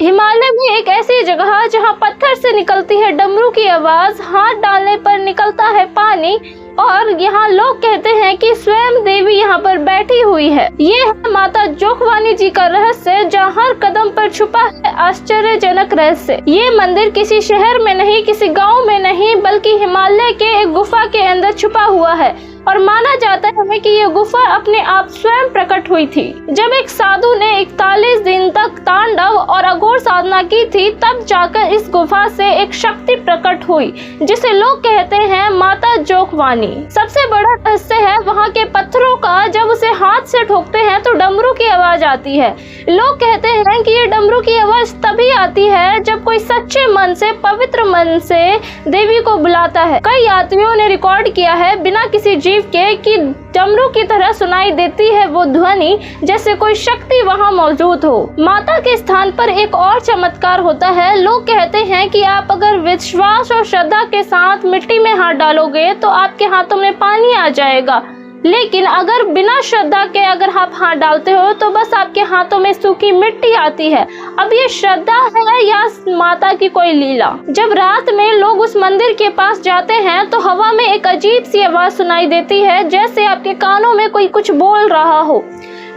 हिमालय में एक ऐसी जगह है जहाँ पत्थर से निकलती है डमरू की आवाज, हाथ डालने पर निकलता है पानी और यहाँ लोग कहते हैं कि स्वयं देवी यहाँ पर बैठी हुई है। ये है माता जोगवानी जी का रहस्य, जहाँ हर कदम पर छुपा है आश्चर्यजनक रहस्य। ये मंदिर किसी शहर में नहीं, किसी गांव में नहीं, बल्कि हिमालय के एक गुफा के अंदर छुपा हुआ है और माना जाता है कि ये गुफा अपने आप स्वयं प्रकट हुई थी। जब एक साधु ने 41 दिन तक तांडव और अघोर साधना की थी, तब जाकर इस गुफा से एक शक्ति प्रकट हुई, जिसे लोग कहते हैं माता जोगवानी। सबसे बड़ा रहस्य है वहाँ के पत्थरों का। जब उसे हाथ से ठोकते हैं तो डमरू की आवाज आती है। लोग कहते हैं कि ये डमरू की आवाज तभी आती है जब कोई सच्चे मन से, पवित्र मन से देवी को बुलाता है। कई यात्रियों ने रिकॉर्ड किया है बिना किसी जीव के कि डमरू की तरह सुनाई देती है वो ध्वनि, जैसे कोई शक्ति वहाँ मौजूद हो। माता के स्थान पर एक और चमत्कार होता है। लोग कहते हैं कि आप अगर विश्वास और श्रद्धा के साथ मिट्टी में हाथ डालोगे तो आपके हाथों में पानी आ जाएगा, लेकिन अगर बिना श्रद्धा के अगर आप हाथ डालते हो तो बस आपके हाथों में सूखी मिट्टी आती है। अब ये श्रद्धा है या माता की कोई लीला? जब रात में लोग उस मंदिर के पास जाते हैं तो हवा में एक अजीब सी आवाज सुनाई देती है, जैसे आपके कानों में कोई कुछ बोल रहा हो।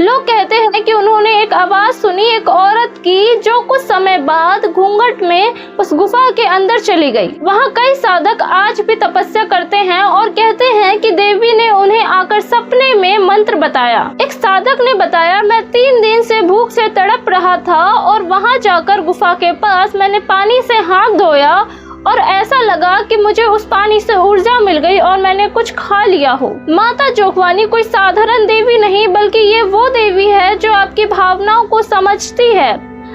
लोग कहते हैं कि उन्होंने एक आवाज सुनी एक औरत की, जो कुछ समय बाद घूंघट में उस गुफा के अंदर चली गई। वहाँ कई साधक आज भी तपस्या करते हैं और कहते हैं कि देवी ने उन्हें आकर सपने में मंत्र बताया। एक साधक ने बताया, मैं 3 दिन से भूख से तड़प रहा था और वहाँ जाकर गुफा के पास मैंने पानी से हाथ धोया और ऐसा लगा कि मुझे उस पानी से ऊर्जा मिल गई और मैंने कुछ खा लिया हो। माता जोगवानी कोई साधारण देवी नहीं, बल्कि ये वो देवी है जो आपकी भावनाओं को समझती है।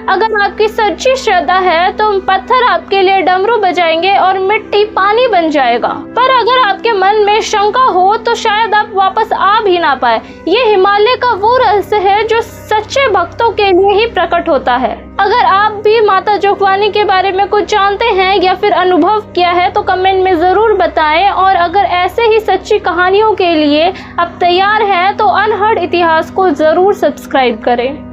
अगर आपकी सच्ची श्रद्धा है तो पत्थर आपके लिए डमरू बजाएंगे और मिट्टी पानी बन जाएगा। पर अगर आपके मन में शंका हो तो शायद आप वापस आ भी ना पाए। ये हिमालय का वो रहस्य है जो सच्चे भक्तों के लिए ही प्रकट होता है। अगर आप भी माता जोगवानी के बारे में कुछ जानते हैं या फिर अनुभव किया है तो कमेंट में जरूर बताएं। और अगर ऐसे ही सच्ची कहानियों के लिए आप तैयार हैं तो अनहर्ड इतिहास को जरूर सब्सक्राइब करें।